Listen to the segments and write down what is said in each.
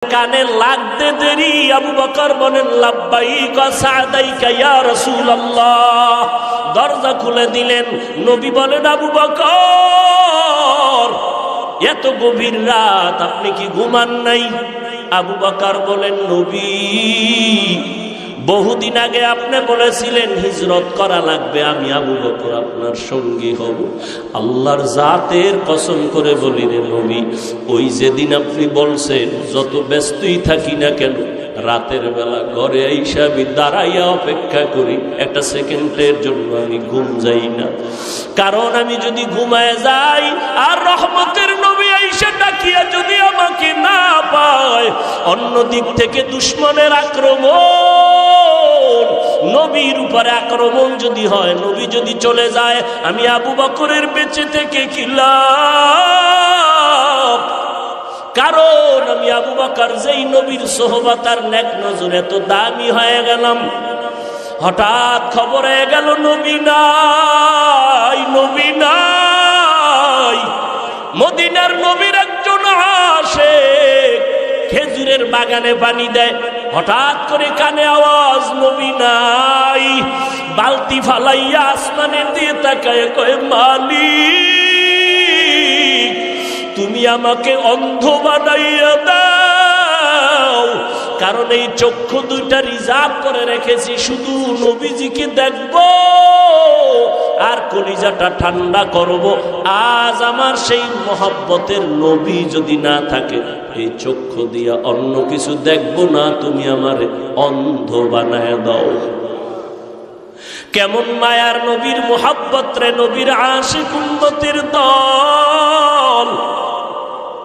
কানে লাগতে দেরি আবু বকর বলেন লাব্বাইকা সাদাইকা ইয়া রাসূলুল্লাহ। দরজা খুলে দিলেন। নবী বলেন আবু বকর এত গভীর রাত আপনি কি ঘুমান নাই? আবু বকর বলেন নবী বহুদিন আগে আপনি বলেছিলেন হিজরত করা লাগবে, আমি আবু বকর আপনার সঙ্গী হব। আল্লাহর জাতের কসম করে বলি রে নবী, ওই যেদিন আপনি বলছেন যত ব্যস্তই থাকি না কেন রাতের বেলা ঘরে আইসা আমি দাঁড়াইয়া অপেক্ষা করি, একটা সেকেন্ডের জন্য আমি ঘুম যাই না। কারণ আমি যদি ঘুমায় যাই আর রহমতের নবী আইসা ডাকিয়া যদি আমাকে না পায়, অন্য দিক থেকে দুশমনের আক্রমণ, নবীর উপরে আক্রমণ যদি হয়, নবী যদি চলে যায়, আমি আবু বকরের বেঁচে থেকে কি লাভ? কারণ আমি আবু বকর যেই নবীর সোহবত আর নেক নজর এত দামি হয়ে গেলাম, হঠাৎ খবর হয়ে গেল নবী নাই, নবী নাই। মদিনার নবীর একজন আশিক খেজুরের বাগানে পানি দেয়, হঠাৎ করে কানে আওয়াজ নবী নাই। বালতি ফালাইয়া আসমানের দিয়ে তাকায় কয় মালিক তুমি আমাকে অন্ধ বানাইয়া দাও, কারণ এই চক্ষু দুইটা রিজার্ভ করে রেখেছি শুধু নবীজিকে দেখব আর কলিজাটা ঠান্ডা করব। আজ আমার সেই মহব্বতের নবী যদি না থাকে, এই চক্ষু দিয়া অন্য কিছু দেখব না, তুমি আমারে অন্ধ বানায় দাও। কেমন মায়ার নবীর মহব্বত রে, নবীর আশিক উম্মতের দল।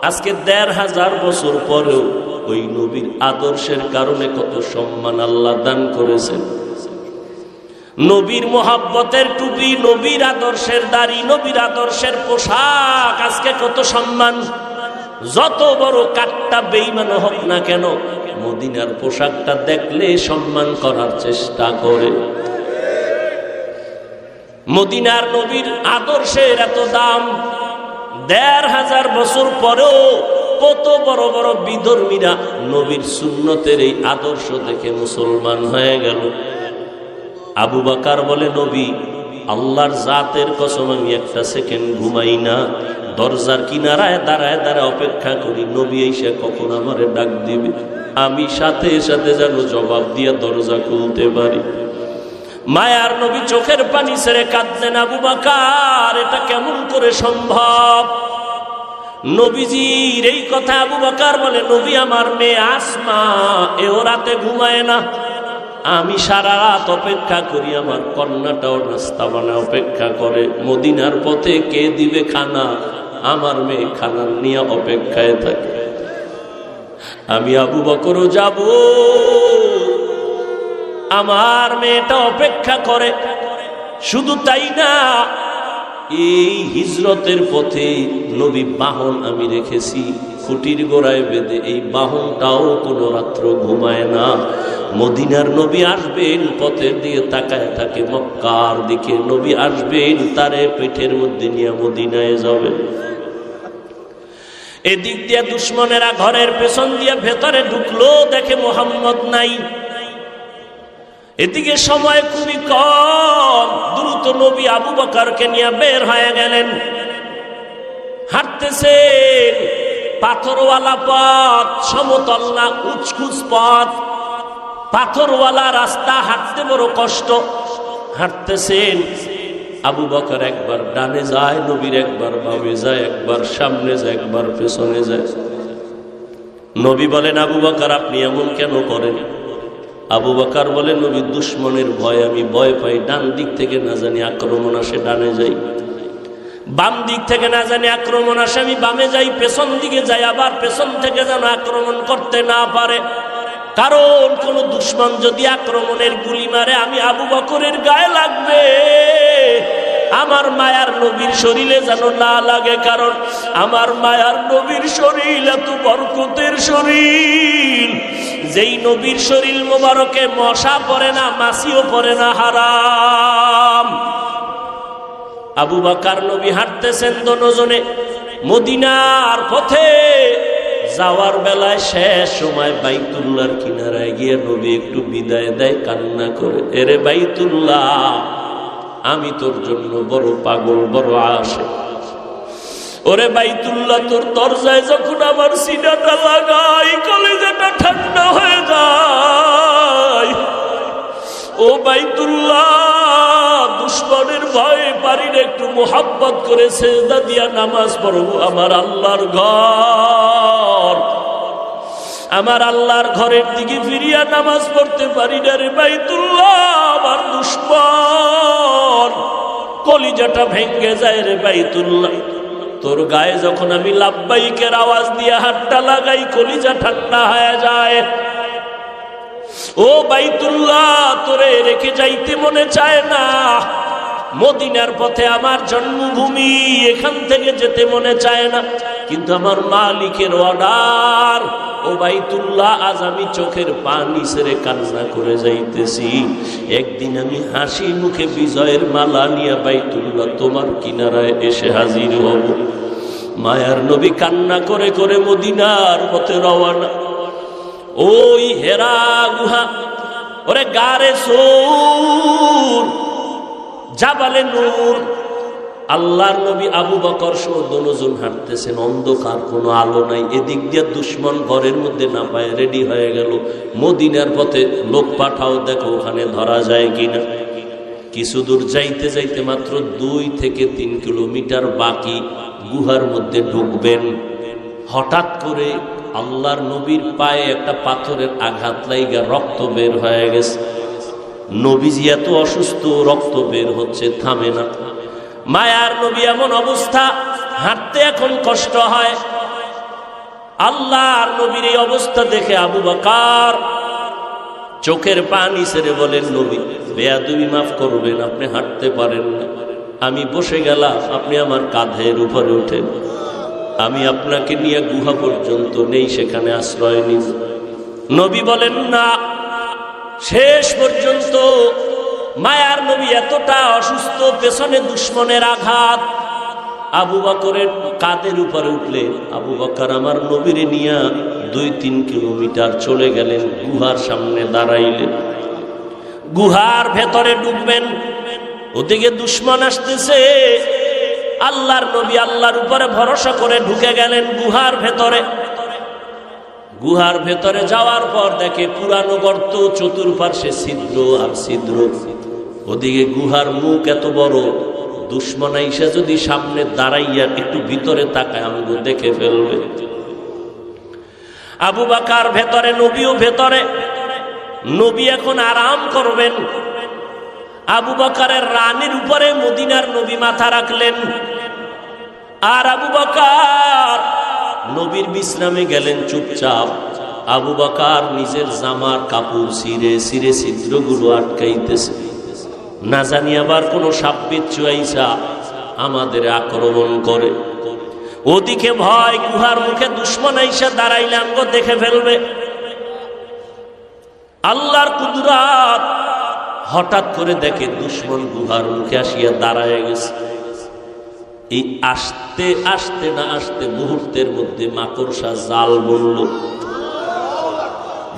আজকে ১৫০০ বছর পরেও ওই নবীর আদর্শের কারণে কত সম্মান আল্লাহ দান করেছেন। নবীর মহব্বতের টুপি, নবীর আদর্শের দাড়ি, নবীর আদর্শের পোশাক, আজকে কত সম্মান। যত বড় কাট্টা বেঈমান হোক না কেন, মদিনার পোশাকটা দেখলে সম্মান করার চেষ্টা করে। মদিনার নবীর আদর্শের এত দাম, ১৫০০ বছর পরেও কত বড় বড় বিধর্মীরা নবীর সুন্নতের এই আদর্শ দেখে মুসলমান হয়ে গেল। আবু বকর বলে নবী আল্লাহর জাতের কসম আমি একটা সেকেন্ড ঘুমাই না, দরজার কিনারায় দাঁড়ায় দাঁড়ায় অপেক্ষা করি নবী এসে কখন আমারে ডাক দিবে, আমি সাথে সাথে যেন জবাব দিয়া দরজা খুলতে পারি। মায়ার নবী চোখের পানি ছেড়ে কাঁদলেন। আবু বকর এটা কেমন করে সম্ভব? নবীজির এই কথা আবু বকর বলে নবী আমার মেয়ে আসমা এও রাতে ঘুমায় না, আমি সারা রাত অপেক্ষা করি, আমার কন্যাটাও নাস্তা বানায় অপেক্ষা করে, মদিনার পথে কে দিবে খানা, আমার মেয়ে খানা নিয়ে অপেক্ষায় থাকে। আমি আবু বকরও যাব, আমার মেয়েটা অপেক্ষা করে। শুধু তাই না, এই হিজরতের পথে নবী বাহন আমি রেখেছি খুঁটির গোড়ায় বেঁধে, এই বাহনটাও কোনো রাত্র ঘুমায় না। মদিনার নবী আসবেন, পথের দিকে তাকায় থাকে মক্কার দিকে, নবী আসবেন তারে পেটের মধ্যে নিয়ে মদিনায় যাবেন। এদিক দিয়ে দুশমনেরা ঘরের পেছন দিয়ে ভেতরে ঢুকলো, দেখে মুহাম্মদ নাই। এদিকে সময় খুবই কম, দ্রুত নবী আবু বকরকে নিয়ে বের হয়ে গেলেন। হাঁটতেছেন, পাথরওয়ালা পথ, সমতল না, উঁচকুচ পথ, পাথরওয়ালা রাস্তা, হাঁটতে বড় কষ্ট। হাঁটতেছেন, আবু বকর একবার ডানে যায়, নবীর একবার বামে যায়, একবার সামনে যায়, একবার পেছনে যায়। নবী বলেন আবু বকর আপনি এমন কেন করেন? আবু বকর বলে নবী দুশমনের ভয় আমি ভয় পাই, ডান দিক থেকে না জানি আক্রমণ আসে ডানে যাই, বাম দিক থেকে না জানি আক্রমণ আসে আমি বামে যাই, পেছন দিকে যাই, আবার পেছন থেকে যেন আক্রমণ করতে না পারে। কারণ কোন দুশমন যদি আক্রমণের গুলি মারে আমি আবু বকরের গায়ে লাগবে, আমার মায়ার নবীর শরীরে যেন না লাগে। কারণ আমার মায়ার নবীর শরীর এত বরকতের শরীর, যেই নবীর শরীর মোবারকে মশা পড়ে না, মাছিও পড়ে না, হারাম। আবু বকর নবী হাঁটতেছেন দোনোজনে মদিনার পথে, যাওয়ার বেলায় শেষ সময় বাইতুল্লাহর কিনারায় গিয়ে নবী একটু বিদায় দেয়, কান্না করে, এরে বাইতুল্লাহ, আমি তোর জন্য বড় পাগল, বড় আশিক। ওরে বাইতুল্লাহ, তোর দরজায় যখন আমার সিনাটা লাগাই, কলিজাটা ঠান্ডা হয়ে যায়। ও বাইতুল্লাহ, দুশ্মনের ভয়ে পারি না একটু মোহাব্বত করে সেজদা দিয়া নামাজ পড়ব। আমার আল্লাহর ঘর, আমার আল্লাহর ঘরের দিকে ফিরিয়া নামাজ পড়তে পারি না রে বাইতুল্লাহ। আমার দুশ্মন কলিজাটা ভেঙ্গে যায় রে বাইতুল্লাহ। তোর গায়ে যখন আমি লাব্বাইকের আওয়াজ দিয়ে হাতটা লাগাই, কলিজা ঠান্ডা হয়ে যায়। ও বাইতুল্লাহ, তোরে রেখে যাইতে মনে চায় না। মদিনার পথে আমার জন্মভূমি, এখান থেকে যেতে মনে চায় না, কিন্তু আমার মালিকের অর্ডার। ও বাইতুল্লাহ, আজ আমি চোখের পানি ছেড়ে কান্না করে যাইতেছি। একদিন আমি হাসি মুখে বিজয়ের মালা নিয়ে বাইতুল্লাহ তোমার কিনারায় এসে হাজির হব। মায়ার নবী কান্না করে করে মদিনার পথে রওয়ানা। ওই হেরা গুহা, ওরে গারে সূর, জাবালে নূর, আল্লাহর নবী আবু বকর সহ দোনোজন হাঁটতেছেন, অন্ধকার, কোনো আলো নাই। এদিক দিয়ে দুশ্মন ঘরের মধ্যে না পায় রেডি হয়ে গেল, মদিনার পথে লোক পাঠাও, দেখো ওখানে ধরা যায় কিনা। কিছু দূর যাইতে যাইতে মাত্র 2 থেকে 3 কিলোমিটার বাকি, গুহার মধ্যে ঢুকবেন। হঠাৎ করে আল্লাহর নবীর পায়ে একটা পাথরের আঘাত লাইগা রক্ত বের হয়ে গেছে। নবীজি এত অসুস্থ, রক্ত বের হচ্ছে, থামে না। মায়ার নবী এমন অবস্থা, হাঁটতে এখন কষ্ট হয়। আল্লাহর নবীর এই অবস্থা দেখে আবু বকর চোখের পানি ছেড়ে বলেন, নবী বেয়াদবি মাফ করবেন, আপনি হাঁটতে পারেন না। আমি বসে গেলাম, আপনি আমার কাঁধের উপরে উঠেন, আমি আপনাকে নিয়ে গুহা পর্যন্ত নেই, সেখানে আশ্রয় নিন। নবী বলেন না। শেষ পর্যন্ত মায়ার নবী এতটা অসুস্থ, পেছনে দুশ্মনের আঘাত, আবু বকরের কাঁধের উপরে উঠলে আবু বকর আমার নবীরে নিয়ে 2-3 কিলোমিটার চলে গেলেন, গুহার সামনে দাঁড়াইলেন। গুহার ভেতরে ঢুকবেন, ওদিকে দুশ্মন আসতেছে। আল্লাহর নবী আল্লাহর উপরে ভরসা করে ঢুকে গেলেন গুহার ভেতরে। গুহার ভেতরে যাওয়ার পর দেখে পুরানো গর্ত, চতুর্পার্শ্বে ছিদ্র আর ছিদ্র। ওদিকে গুহার মুখ এত বড়, দুশ্মন আইসা যদি সামনে দাঁড়াইয়া একটু ভিতরে তাকায়, আমাকে দেখে ফেলবে। আবু বকর ভেতরে, নবীও ভেতরে। নবী এখন আরাম করবেন। আবু বকরের রানের উপরে মদিনার নবী মাথা রাখলেন, আর আবু বকর নবীর বিশ্রামে গেলেন চুপচাপ। আবু বকর নিজের জামার কাপড় ছিঁড়ে ছিঁড়ে ছিদ্রগুলো আটকাইতেছে, না জানি আবার কোনো সাপ বিচ্ছু আইসা আমাদের আক্রমণ করে। ওদিকে ভয়, গুহার মুখে দুশ্মন আইসা দাঁড়াইলে আমগো দেখে ফেলবে। আল্লাহর কুদরত, হঠাৎ করে দেখে দুশ্মন গুহার মুখে আসিয়া দাঁড়ায় গেছে। এই আসতে আসতে না আসতে মুহূর্তের মধ্যে মাকড়সা জাল বলল।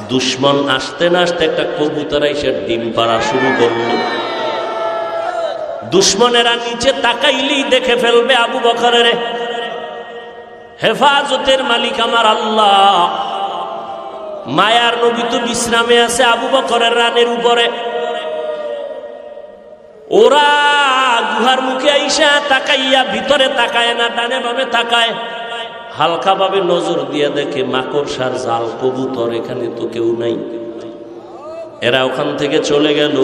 দুশ্মন আসতে না আসতে একটা কবুতর এসে ডিম পাড়া শুরু করলো। দুশ্মনেরা নিচে তাকাইলেই দেখে ফেলবে আবু বকরের। হেফাজতের মালিক আমার আল্লাহ। মায়ার নবী তো বিশ্রামে আছে আবু বকরের রানের উপরে। ওরা গুহার মুখে আইসা তাকাইয়া ভিতরে তাকায় না, ডানে বামে তাকায়, হালকা ভাবে নজর দিয়ে দেখে মাকড়সার জাল, কবুতর, এখানে তো কেউ নাই। এরা ওখান থেকে চলে গেল।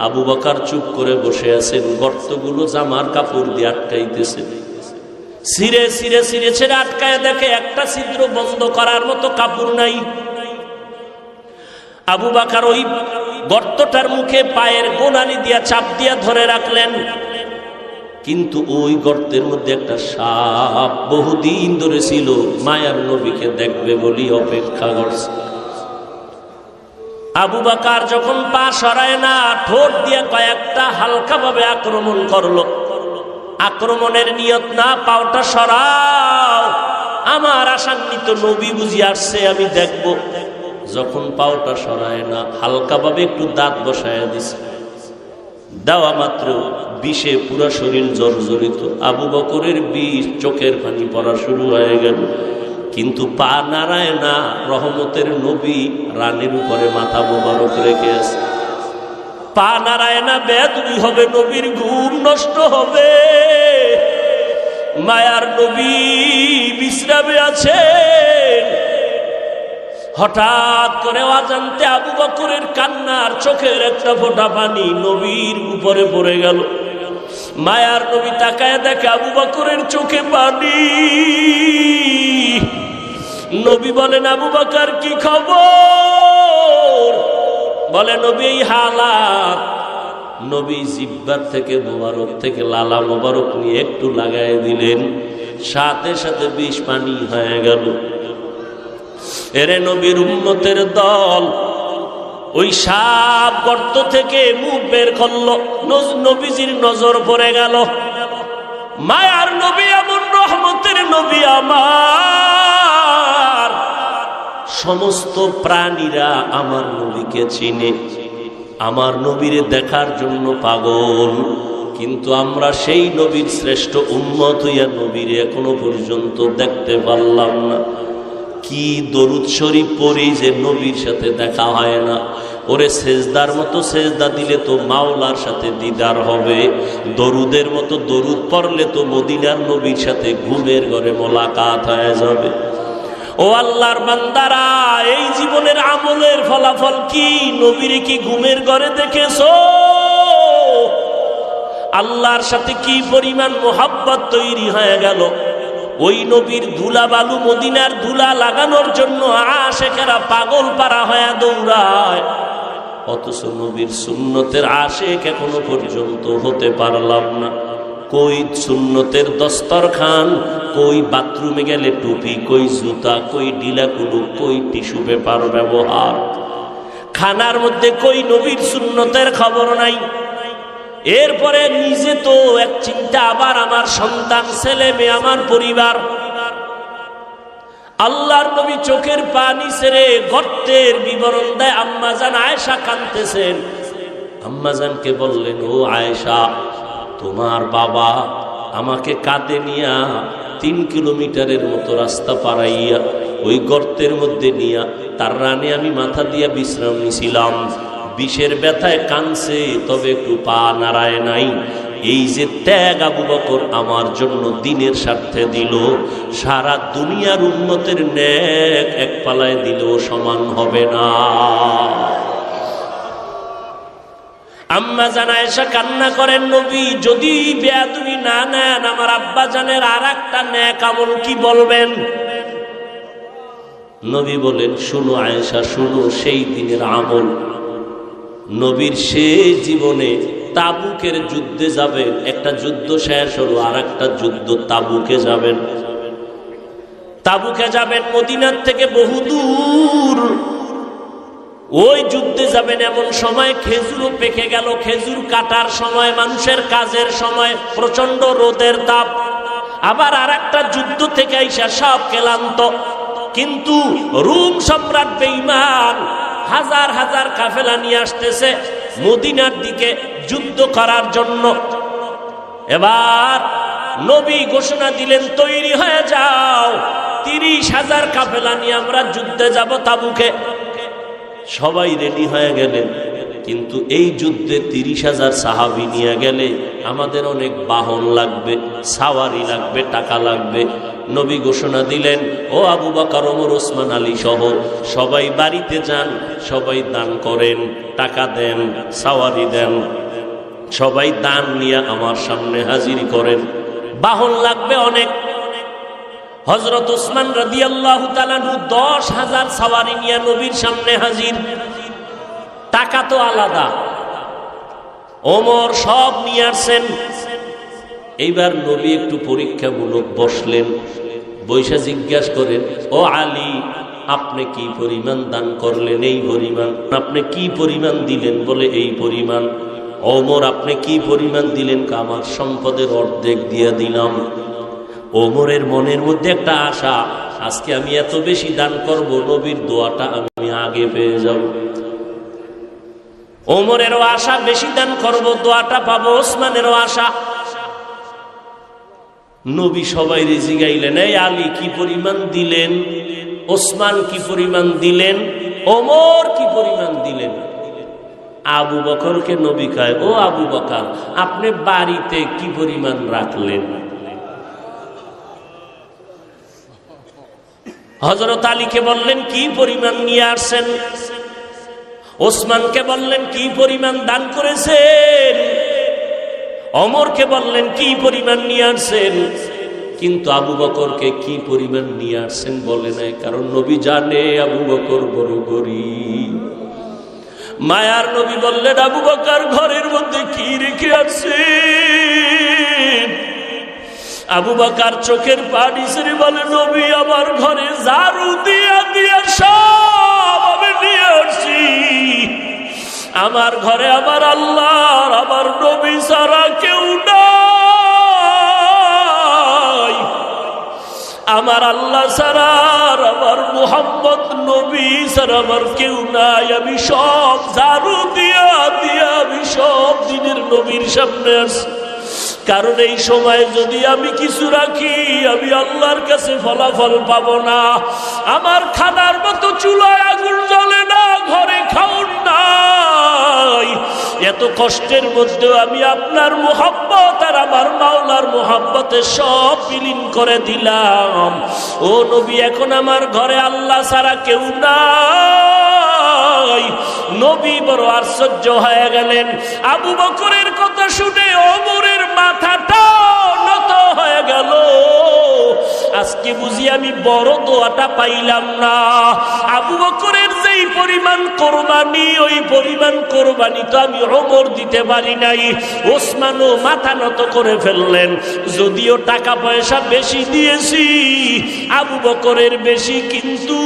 আবু বকর চুপ করে বসে আছেন, গর্তগুলো জামার কাপড় দিয়ে আটকাইতেছে। ছিঁড়ে ছিঁড়ে ছিঁড়ে ছিঁড়ে আটকায় দেখে একটা ছিদ্র বন্ধ করার মতো কাপড় নাই। আবু বকর ওই গর্তটার মুখে পায়ের গোনালি দিয়া চাপ দিয়া ধরে রাখলেন, কিন্তু ওই গর্তের মধ্যে একটা সাপ বহুদিন ধরে ছিল, মায়ার নবীকে দেখবে বলি অপেক্ষা করছে। আবু বকর যখন পা সরায় না, ঠোঁট দিয়ে কয়েকটা হালকা ভাবে আক্রমণ করলো। আক্রমণের নিয়ত না, পাওটা সরাও, আমার আশান্বিত নবী বুঝি আসছে, আমি দেখব। যখন পাওটা সরায় না, হালকাভাবে একটু দাঁত বসায় দিছে, দেওয়া মাত্র বিষে পুরা শরীর জর্জরিত। আবু বকরের বিষ, চোখের পানি পড়া শুরু হয়ে গেল, কিন্তু পা নাড়ায় না। রহমতের নবী রানের উপরে মাথা মোবারক রেখে আছে, পা নাড়ায় না। বেদবি হবে, নবীর ঘুম নষ্ট হবে। মায়ার নবী বিশ্রামে আছেন, হঠাৎ করে অজান্তে আবু বকরের কান্নার চোখের একটা ফোঁটা পানি নবীর উপরে পড়ে গেল। মায়ার নবী তাকায় দেখে আবু বকরের চোখে পানি। নবী বলেন, আবু বকর কি খবর? বলে, নবী এই হালাত। নবী জিহ্বার থেকে মোবারক থেকে লালা মোবারক নিয়ে একটু লাগাই দিলেন, সাথে সাথে বিষ পানি হয়ে গেল। এরে নবীর উম্মতের দল, ওই সাপ গর্ত থেকে মুখ বের করল, নবীজির নজর পড়ে গেল। মায়ার নবী এমন রহমতের নবী আমার, সমস্ত প্রাণীরা আমার নবীকে চিনে, আমার নবীরে দেখার জন্য পাগল। কিন্তু আমরা সেই নবীর শ্রেষ্ঠ উম্মত হইয়া নবীরে এখনো পর্যন্ত দেখতে পারলাম না। কি দরুদ শরীফ পড়ি যে নবীর সাথে দেখা হয় না। ওরে সেজদার মতো সেজদা দিলে তো মাওলার সাথে দিদার হবে, দরুদের মতো দরুদ পড়লে তো মদিনার নবীর সাথে ঘুমের ঘরে মোলাকাত হয়ে যাবে। ও আল্লাহর বান্দারা, এই জীবনের আমলের ফলাফল কি? নবীরে কি ঘুমের ঘরে দেখেছো? আল্লাহর সাথে কি পরিমাণ মোহাব্বত তৈরি হয়ে গেল। ওই নবীর ধুলা বালু, মদিনার ধুলা লাগানোর জন্য আশেকেরা পাগল পারা হয়ে দৌড়ায়, অথচ নবীর সুন্নতের আশেক এখনো পর্যন্ত হতে পারলাম না। কই সুন্নতের দস্তরখান, কই বাথরুমে গেলে টুপি, কই জুতা, কই ডিলা কুলুক, কই টিস্যু পেপার ব্যবহার, খানার মধ্যে কই নবীর সুন্নতের খবর নাই। এরপরে নিজে তো এক চিন্তা, আবার আমার সন্তান, ছেলে মেয়ে, আমার পরিবার। আল্লাহর নবী চোখের পানি ছেড়ে গর্তের বিবরণ দেয়। আম্মাজান আয়েশা কাঁদতেছেন। আম্মাজানকে বললেন, ও আয়েশা, তোমার বাবা আমাকে কাঁধে নিয়া 3 কিলোমিটারের মতো রাস্তা পাড়াইয়া ওই গর্তের মধ্যে নিয়া তার রানে আমি মাথা দিয়া বিশ্রাম নিছিলাম। বিষের ব্যথায় কানছে, তবে একটু পা নাড়ায় নাই। এই যে ত্যাগ আবু বকর আমার জন্য দিনের স্বার্থে দিল, সারা দুনিয়ার উম্মতের নেক এক পালায় দিলেও সমান হবে না। আম্মা জান আয়েশা কান্না করেন, নবী যদি বেয়াদবি না নেন, আমার আব্বা জানের আর একটা নেক আমল কি বলবেন? নবী বলেন, শুনো আয়েশা, শুনো, সেই দিনের আমল। নবীর সেই জীবনে তাবুকের যুদ্ধে যাবেন, একটা যুদ্ধ শেষ হলো, আর একটা যুদ্ধ তাবুকে যাবেন। তাবুকে যাবেন মদিনার থেকে বহুদূর, ওই যুদ্ধে যাবেন এমন সময় খেজুরও পেকে গেল, খেজুর কাটার সময়, মানুষের কাজের সময়, প্রচন্ড রোদের তাপ। আবার আর একটা যুদ্ধ থেকে আইসা সব ক্লান্ত, কিন্তু রোম সম্রাট বেঈমান হাজার হাজার কাফেলা নিয়ে আসতেছে মদিনার দিকে যুদ্ধ করার জন্য। এবার নবী ঘোষণা দিলেন, তৈরি হয়ে যাও, 30,000 কাফেলা নিয়ে আমরা যুদ্ধে যাব তাবুকে। সবাই রেডি হয়ে গেলেন, কিন্তু এই যুদ্ধে 30,000 সাহাবী নিয়ে গেলে আমাদের অনেক বাহন লাগবে, সাওয়ারি লাগবে, টাকা লাগবে। নবী ঘোষণা দিলেন, ও আবু বকর, ওমর, ওসমান, আলী সহ সবাই বাড়িতে যান, সবাই দান করেন, টাকা দেন, সাওয়ারি দেন, সবাই দান নিয়ে আমার সামনে হাজির করেন। বাহন লাগবে অনেক। হযরত ওসমান রাদিয়াল্লাহু তাআলা 10,000 সাওয়ারি নিয়ে নবীর সামনে হাজির। টাকা তো আলাদা, ওমর সব নিয়ে আসছেন। এইবার নবী একটু পরীক্ষামূলক বসলেন, বৈশা জিজ্ঞাসা করেন, ও আলী, আপনি কি পরিমাণ দান করলেন? এই পরিমাণ। আপনি কি পরিমাণ দিলেন? বলে এই পরিমাণ। ওমর, আপনি কি পরিমাণ দিলেন? আমার সম্পদের অর্ধেক দিয়ে দিলাম। ওমরের মনের মধ্যে একটা আশা, আজকে আমি এত বেশি দান করব, নবীর দোয়াটা আমি আগে পেয়ে যাব। ওমরেরও আশা বেশি দান করব, দোয়াটা পাবো। ওসমানেরও আশা। নবী সবাই জিগাইলেন, এই আলী কি পরিমাণ দিলেন, ওসমান কি পরিমাণ দিলেন, ওমর কি পরিমাণ দিলেন? আবু বকরকে নবী কয়, ও আবু বকর, আপনি বাড়িতে কি পরিমাণ রাখলেন? হযরত আলীকে বললেন কি পরিমাণ নিয়ে আসছেন, ওসমানকে বললেন কি পরিমাণ দান করেছেন, ওমরকে বললেন কি পরিমাণ নিয়ে আসছেন, কিন্তু আবু বকরকে কি পরিমাণ নিয়ে আসছেন বলে নাই, কারণ নবী জানে আবু বকর বড় গরীব। মায়ার নবী বললেন, আবু বকর ঘরের মধ্যে কি রেখে আছেন? আবু বকর চোখের পানি ছেড়ে বলে, নবী আমার ঘরে ঝাড়ু দিয়া দিয়া সব আমি নিয়ে আসছি। আমার ঘরে আমার আল্লাহর, আমার নবী ছাড়া কেউ নাই। আমার আল্লাহ ছাড়া, আমার মুহাম্মদ নবী ছাড়া আমার কেউ নাই। আমি সব ঝাড়ু দিয়া দিয়া আমি সব দিনের নবীর সামনে আসছি, কারণ এই সময় যদি আমি কিছু রাখি আমি আল্লাহর কাছে ফলাফল পাবো না। আমার খানার মতো চুলায় আগুন জ্বলে না, ঘরে খাউন নাই। এত কষ্টের মধ্যেও আমি আপনার মুহাব্বত আর আমার মাওলার মুহাব্বতে সব বিলীন করে দিলাম। ও নবী, এখন আমার ঘরে আল্লাহ ছাড়া কেউ নাই। নবী বড় আশ্চর্য হয়ে গেলেন। আবু বকরের কথা শুনে ওমরের মাথাটা নত হয়ে গেল। আজকে বুঝি আমি বড় দোয়াটা পাইলাম না। আবু বকরের যেই পরিমাণ কোরবানি, ওই পরিমাণ কোরবানি তো আমি ওমর দিতে পারি নাই। ওসমানও মাথা নত করে ফেললেন। যদিও টাকা পয়সা বেশি দিয়েছি, আবু বকরের বেশি, কিন্তু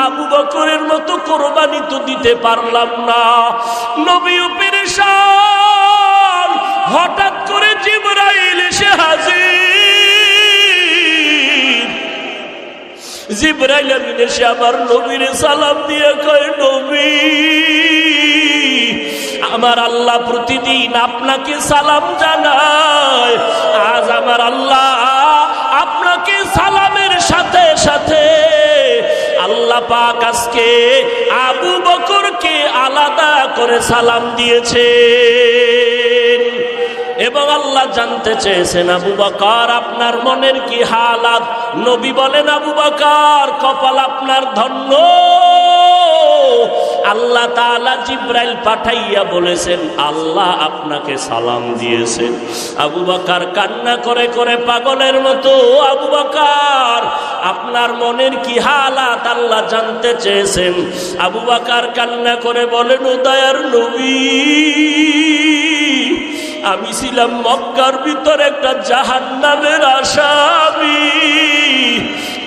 আবু বকরের মতো কোরবানি তো দিতে পারলাম না। নবীও পেরেশান। হঠাৎ করে জিবরাইল এসে হাজির। জিবরাইল আমিন এসে আমার নবীরে সালাম দিয়ে কয়, নবী, আমার আল্লাহ প্রতিদিন আপনাকে সালাম জানায়। আজ আমার আল্লাহ আপনাকে সালামের সাথে সাথে আল্লাহ পাক আজকে আবু বকরকে আলাদা করে সালাম দিয়েছে। এবং আল্লাহ জানতে চেয়েছেন, আবু বকর আপনার মনের কি হালাত? নবী বলেন, আবু বকর কপাল আপনার ধন্য। আল্লাহ তাআলা জিবরাইল পাঠাইয়া বলেছেন, আল্লাহ আপনাকে সালাম দিয়েছেন। আবু বকর কান্না করে করে পাগলের মতো, আবু বকর আপনার মনের কি হালাত আল্লাহ জানতে চেয়েছেন। আবু বকর কান্না করে বলেন, ও দয়ার নবী, আমি ছিলাম মক্কার ভিতর একটা জাহান্নামের আসামি।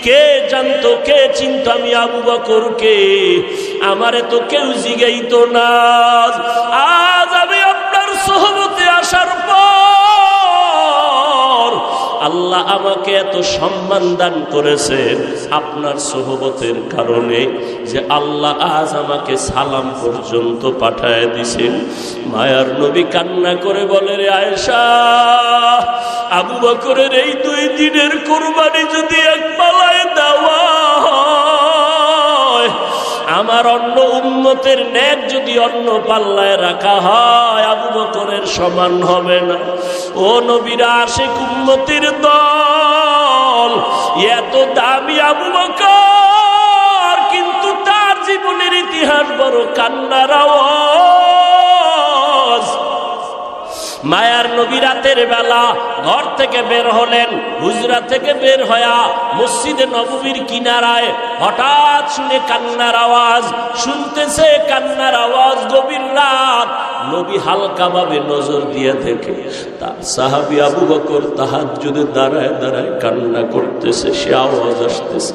কে জানতো, কে চিনতো আমি আবু বকরকে? আমারে তো কেউ জিগাইতো না। আজ আমি আপনার সোহবতে আসার পর আল্লাহ আমাকে এত সম্মান দান করেছেন আপনার সোহবতের কারণে, যে আল্লাহ আজ আমাকে সালাম পর্যন্ত পাঠায় দিছেন। মায়ার নবী কান্না করে বলে, রে আয়েশা, আবু বকরের এই 2 দিনের কোরবানি যদি এক পালায় দেওয়া হয়, আমার অন্য উম্মতের নেক যদি অন্য পাল্লায় রাখা হয়, আবু বকরের সমান হবে না। ও নবীরা, আশিক উম্মতের দল, এত দামি আবু বকর, কিন্তু তার জীবনের ইতিহাস বড় কান্নার আওয়াজ। মায়ার নবী রাতের বেলা ঘর থেকে বের হলেন। হুজরা থেকে বের হয়া মসজিদে নববীর কিনারায় হঠাৎ শুনে কান্নার আওয়াজ। শুনতেছে কান্নার আওয়াজ, গভীর রাত। নবী হালকা ভাবে নজর দিয়ে দেখে তার সাহাবী আবু বকর তাহাজ্জুদে দাঁড়ায় দাঁড়ায় কান্না করতেছে। সে আওয়াজ আসতেছে।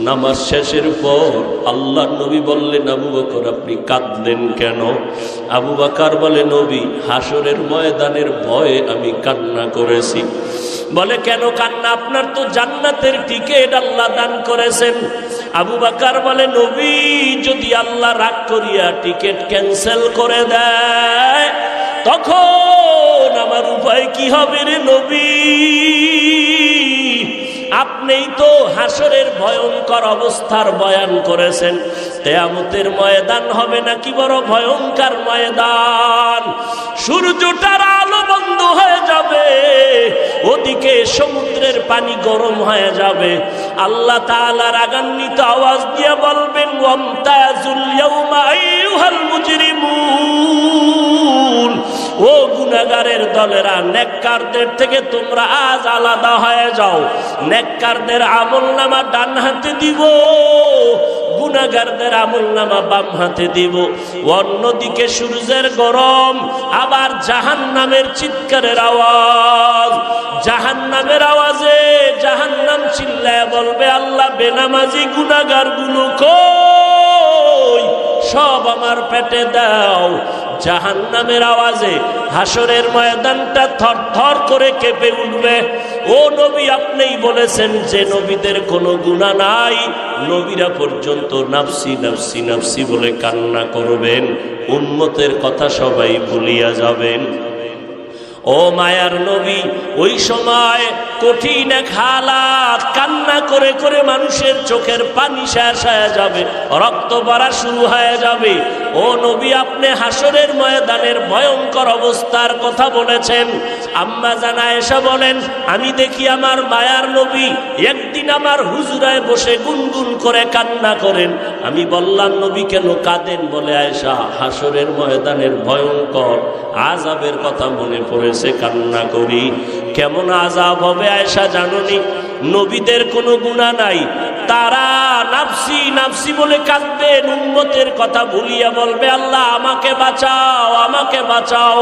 নামাজ শেষের পর আল্লাহর নবী বললেন, আবু বকর আপনি কাঁদলেন কেন? আবু বকর বলে, নবী, হাসরের ময়দানের ভয়ে আমি কান্না করেছি। বলে, কেন কান্না না, আপনার তো জান্নাতের টিকিট আল্লাহ দান করেছেন। আবু বকর বলে, নবী যদি আল্লাহ রাগ করিয়া টিকিট ক্যান্সেল করে দেয় তখন আমার উপায় কি হবে রে নবী? আপনিই তো হাসরের ভয়ঙ্কর অবস্থার বয়ান করেছেন। কিয়ামতের ময়দান হবে নাকি বড় ভয়ঙ্কর ময়দান। সূর্যটার আলো বন্ধ হয়ে যাবে, ওদিকে সমুদ্রের পানি গরম হয়ে যাবে। আল্লাহ তাআলা রাগান্বিত আওয়াজ দিয়ে বলবেন, ওয়ামতাজুল ইয়াউমা আইয়ুহাল মুজরিমুন, ও গুনাহগারের দলেরা, নেককারদের থেকে তোমরা আজ আলাদা হয়ে যাও। নেককারদের আমলনামা ডান হাতে দিব, গুনাহগারদের আমলনামা বাম হাতে দিব। অন্যদিকে সূর্যের গরম, আবার জাহান্নামের চিৎকারের আওয়াজ। জাহান্নামের আওয়াজে জাহান্নাম চিল্লায় বলবে, আল্লাহ বেনামাজি গুনাহগারগুলো কই? সব আমার পেটে দাও। জাহান্নামের আওয়াজে হাসরের ময়দানটা থরথর করে কেঁপে উঠবে। ও নবী, আপনিই বলেছেন যে নবীদের কোনো গুনাহ নাই, নবীরা পর্যন্ত নাফসি নাফসি নাফসি বলে কান্না করবেন, উম্মতের কথা সবাই ভুলিয়া যাবেন। ও মায়ার নবী, ওই সময় কঠিন এক হালাত, কান্না করে করে মানুষের চোখের পানি শেষ হয়ে যাবে, রক্ত পড়া শুরু হয়ে যাবে। ও নবী, আপনি হাসরের ময়দানের ভয়ঙ্কর অবস্থার কথা বলেছেন। আম্মা জান আয়েশা বলেন, আমি দেখি আমার মায়ার নবী একদিন আমার হুজরায় বসে গুনগুন করে কান্না করেন। আমি বললাম, নবী কেন কাঁদেন? বলে, আয়েশা, হাসরের ময়দানের ভয়ঙ্কর আযাবের কথা মনে পড়েছে, কান্না করি। কেমন আযাব হবে আয়েশা জানুনি? নবীদের কোনো গুনাহ নাই, তারা নাফসি নাফসি বলে কাঁদবেন, উম্মতের কথা ভুলিয়া বলবে, আল্লাহ আমাকে বাঁচাও, আমাকে বাঁচাও।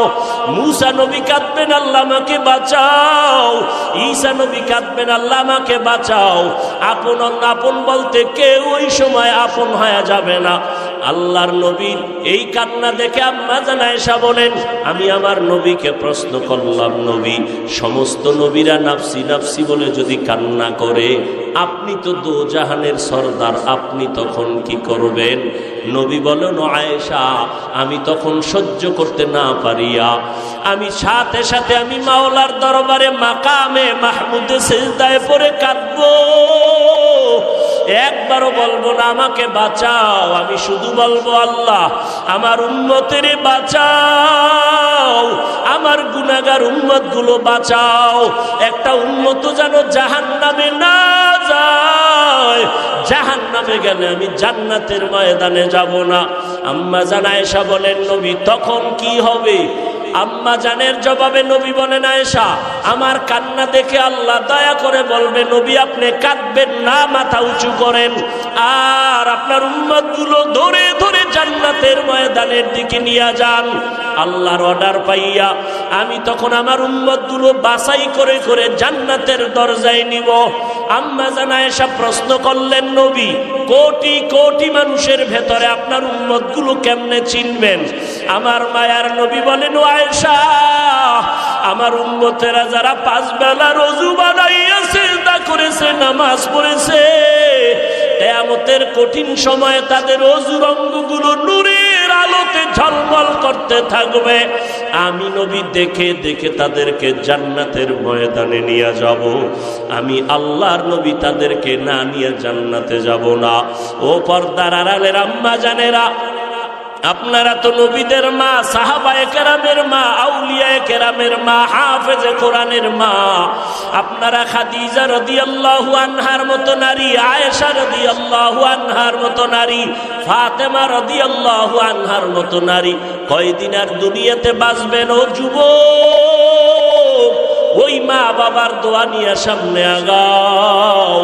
মূসা নবী কাঁদবেন, আল্লাহ আমাকে বাঁচাও। ঈসা নবী কাঁদবেন, আল্লাহ আমাকে বাঁচাও। আপন আপন বলতে কেউ ওই সময় আপন হয়ে যাবে না। আল্লাহর নবীর এই কান্না দেখে আম্মা জান আয়েশা বলেন, আমি আমার নবীকে প্রশ্ন করলাম, নবী, সমস্ত নবীরা নাফসি নাফসি বলে যদি কান্না করে, আপনি তো দোজাহানের সরদার, আপনি তখন কি করবেন? নবী বলেন, আয়েশা, আমি তখন সহ্য করতে না পারিয়া আমি সাথে সাথে আমি মাওলার দরবারে মাকামে মাহমুদে সিজদায় পড়ে কাঁদবো। একবারও বলবো না আমাকে বাঁচাও, আমি শুধু বলবো, আল্লাহ আমার উম্মতের বাঁচাও, আমার গুনাহগার উম্মত গুলো বাঁচাও। একটা উম্মত যেন জাহান্নামে না যায়, জাহান্নামে গেলে আমি জান্নাতের ময়দানে যাব না। আম্মা জান আয়েশা বলেন, নবী তখন কি হবে? আম্মা জানের জবাবে নবী বলেন, আয়েশা, আমার কান্না দেখে আল্লাহ দয়া করে বলবে, নবী আপনি কাঁদবেন না, মাথা উঁচু করেন, আর আপনার উম্মতগুলো ধরে ধরে জান্নাতের ময়দানের দিকে নিয়ে যান। আল্লাহর অর্ডার পাইয়া আমি তখন আমার উম্মতগুলো বাছাই করে করে জান্নাতের দরজায় নিব। আম্মা জান আয়েশা প্রশ্ন করলেন, নবী কোটি কোটি মানুষের ভেতরে আপনার উম্মতগুলো কেমনে চিনবেন? আমার মায়ার নবী বলেন, ও আয়েশা, আমার উম্মতেরা যারা 5 বেলা রোজু বানাইয়া সিজদা করেছে, নামাজ পড়েছে, কিয়ামতের কঠিন সময়ে তাদের ওযুর অঙ্গগুলো নূরের আলোতে ঝলমল করতে থাকবে। আমি নবী দেখে দেখে তাদেরকে জান্নাতের ময়দানে নিয়ে যাব। আমি আল্লাহর নবী তাদেরকে না নিয়ে জান্নাতে যাব না। ও পর্দার আড়ালের আম্মা জানেরা, আপনারা তো নবীদের মা, সাহাবায়ে কেরামের মা, আউলিয়ায়ে কেরামের মা, হাফেজে কোরআনের মা। আপনারা খাদিজা রাদিয়াল্লাহু আনহার মতো নারী, আয়েশা রাদিয়াল্লাহু আনহার মতো নারী, ফাতেমা রাদিয়াল্লাহু আনহার মতো নারী কয়দিন আর দুনিয়াতে বাঁচবেন? ও যুবক, ওই মা বাবার দোয়া নিয়ে সামনে আগাও,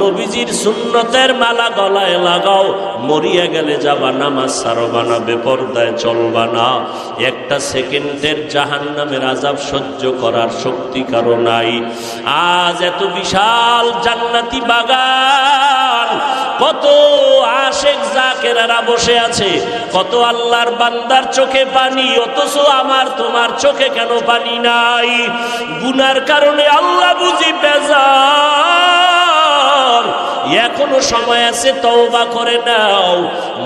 নবীজির সুন্নতের মালা গলায় লাগাও। মরিয়া গেলে যাবা, নামাজ ছাড়বা না, বেপরদায় চলবা না। একটা সেকেন্ডের জাহান্নামের আযাব সহ্য করার শক্তি কারো নাই। আজ এত বিশাল জান্নাতি বাগান, কত আশেক জাকেরারা বসে আছে, কত আল্লাহর বান্দার চোখে পানি, অথচ আমার তোমার চোখে কেন পানি নাই? গুনার কারণে আল্লাহ বুঝি বেজার। এখনো সময় আছে, তওবা করে নাও,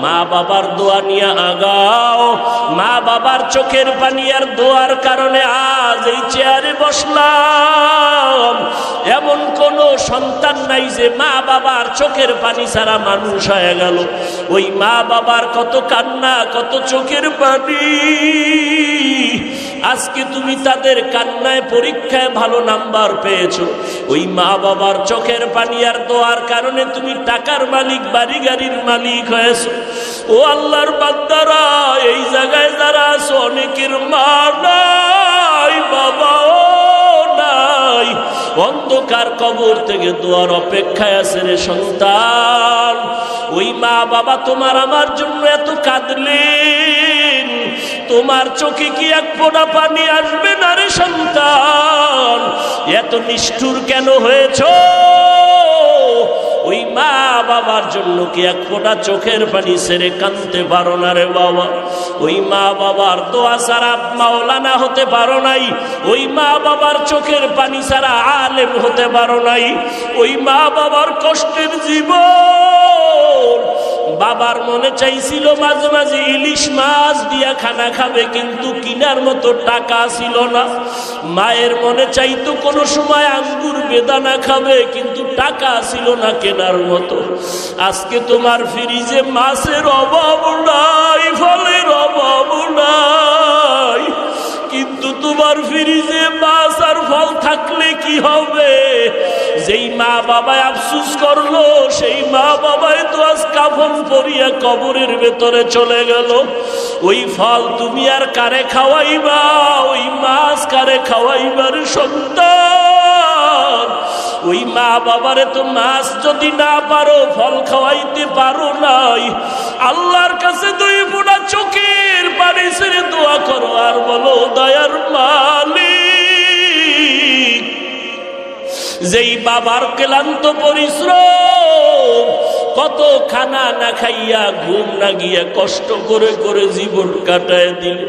মা বাবার দোয়া নিয়ে আগাও। মা বাবার চোখের পানি আর দোয়ার কারণে আজ এই চেয়ারে বসলাম। এমন কোন সন্তান নাই যে মা বাবার চোখের পানি ছাড়া মানুষ হয়ে গেল। ওই মা বাবার কত কান্না, কত চোখের পানি। আজকে তুমি তাদের কান্নায় পরীক্ষায় ভালো নাম্বার পেয়েছো। ওই মা বাবার চোখের পানি আর দোয়ার কারণে তুমি টাকার মালিক, বাড়ি গাড়ির মালিক হয়েছো। ও আল্লাহর বান্দারা, এই জায়গায় যারা আছো, অনেকের মা নাই, বাবাও নাই, অন্ধকার কবর থেকে দোয়ার অপেক্ষায় আছে রে সন্তান। ওই মা বাবা তোমার আমার জন্য এত কাঁদলেন, তোমার চোখে কি এক ফোঁটা পানি আসবে না রে সন্তান? এত নিষ্ঠুর কেন হয়েছ? ওই মা বাবার জন্য কি এক ফোঁটা চোখের পানি ছেড়ে কাঁদতে পারো না রে বাবা? ওই মা বাবার দোয়া ছাড়া মাওলানা হতে পারো নাই, ওই মা বাবার চোখের পানি ছাড়া আলেম হতে পারো নাই। ওই মা বাবার কষ্টের জীবন। বাবার মনে চাইছিল মাঝে মাঝে ইলিশ মাছ দিয়া খানা খাবে, কিন্তু কিনার মতো টাকা ছিল না। মায়ের মনে চাইতো কোনো সময় আঙ্গুর বেদানা খাবে, কিন্তু টাকা ছিল না কেনার মতো। আজকে তোমার ফ্রিজে মাছের অভাব নাই, ফলের অভাব নাই, কিন্তু তোমার ফ্রিজে মাছ আর ফল থাকলে কি হবে? যেই মা বাবায় আফসুস করলো, সেই মা বাবায় তো আজ কাফন পরিয়া কবরের ভেতরে চলে গেল। ওই ফল তুমি আর কারে খাওয়াইবা? ওই মাছ কারে খাওয়াইবার সন্তান? ওই মা বাবারে তো মাছ যদি না পারো, ফল খাওয়াইতে পারো নাই, আল্লাহর কাছে দুই ফোঁটা চোখের পানি ছেড়ে দোয়া করো আর বলো, দয়ার মালিক, যেই বাবার ক্লান্ত পরিশ্রম, কত খানা না খাইয়া, ঘুম না গিয়া, কষ্ট করে করে জীবন কাটায় দিল।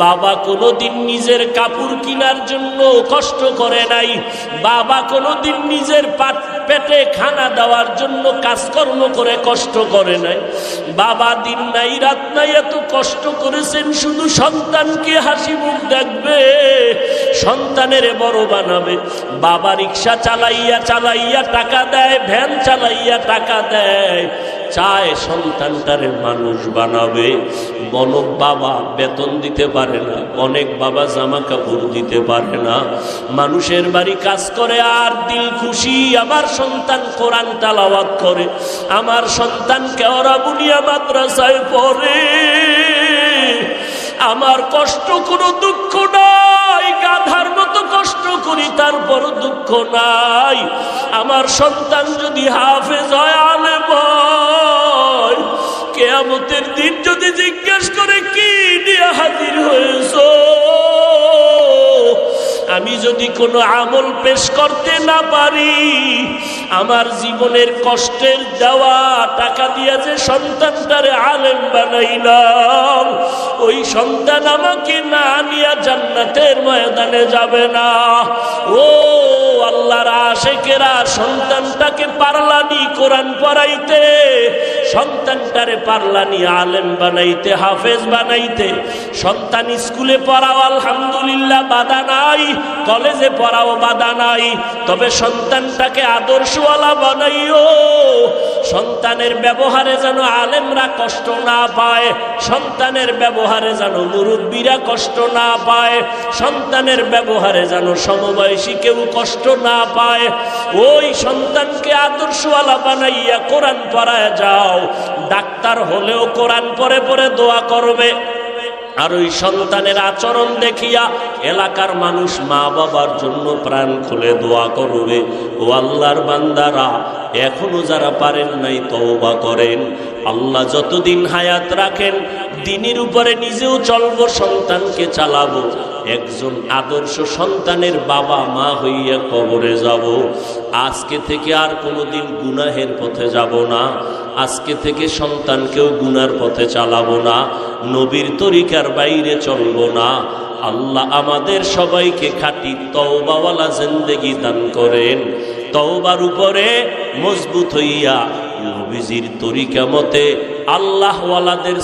বাবা কোনোদিন নিজের কাপড় কেনার জন্য কষ্ট করে নাই, বাবা কোনোদিন নিজের পেটে খানা দেওয়ার জন্য কাজকর্ম করে কষ্ট করে নাই। বাবা দিন নাই রাত নাই এত কষ্ট করেছেন শুধু সন্তানকে হাসি মুখ দেখবে, সন্তানের বড় বানাবে। বাবা রিক্সা চালাইয়া চালাইয়া টাকা দেয়, ভ্যান চালাইয়া টাকা দেয়, চায় সন্তানটারে মানুষ বানাবে। অনেক বাবা বেতন দিতে পারে না, অনেক বাবা জামা কাপড় দিতে পারে না, মানুষের বাড়ি কাজ করে আর দিল খুশি আমার সন্তান কোরআন তেলাওয়াত করে, আমার সন্তান কেওড়া বুনিয়া মাদ্রাসায় পড়ে, আমার কষ্ট কোনো দুঃখ নাই, গাধার মতো কষ্ট করি তারপর দুঃখ নাই। আমার সন্তান যদি হাফেজ হয়, আলেম হয়, কিয়ামতের দিন যদি জিজ্ঞেস করে কি নিয়ে হাজির হয়েছো, আমি যদি কোনো আমল পেশ করতে না পারি, আমার জীবনের কষ্টের দেওয়া টাকা দিয়ে যে সন্তানটারে আলেম বানাইলাম, ওই সন্তান আমাকে না নিয়ে জান্নাতের ময়দানে যাবে না। ও আল্লাহর আশিকেরা, সন্তানটাকে পারলানি কোরআন পড়াইতে, সন্তানটারে পারলানি আলেম বানাইতে, হাফেজ বানাইতে। সন্তান স্কুলে পড়াও আলহামদুলিল্লাহ, বাধা নাই, কলেজে পড়াও বাধা নাই, তবে সন্তানটাকে আদর্শওয়ালা বানাইও। সন্তানের ব্যবহারে যেন আলেমরা কষ্ট না পায়, সন্তানের ব্যবহারে যেন মুরব্বীরা কষ্ট না পায়, সন্তানের ব্যবহারে যেন সমবয়সী কেউ কষ্ট না পায়। ওই সন্তানকে আদর্শওয়ালা বানাইয়া কোরআন পড়ায় যাও। ডাক্তার হলেও কোরআন পড়ে পড়ে দোয়া করবে, আর ওই সন্তানের আচরণ দেখিয়া এলাকার মানুষ মা বাবার জন্য প্রাণ খুলে দোয়া করবে। ও আল্লাহর বান্দারা, এখনো যারা পারেন নাই তওবা করেন। আল্লাহ যতদিন হায়াত রাখেন, দিনের উপরে নিজেও চলবো, সন্তানকে চালাবো। একজন আদর্শ সন্তানের বাবা মা হইয়া কবরে যাব। আজকে থেকে আর কোনোদিন গুনাহের পথে যাব না, আজকে থেকে সন্তানকেও গুনার পথে চালাবো না, নবীর তরিকার বাইরে চলবো না। আল্লাহ আমাদের সবাইকে খাঁটি তওবাওয়ালা জিন্দেগি দান করেন। তওবার উপরে মজবুত হইয়া নবীজির তরিকা মতে আল্লাহওয়ালাদের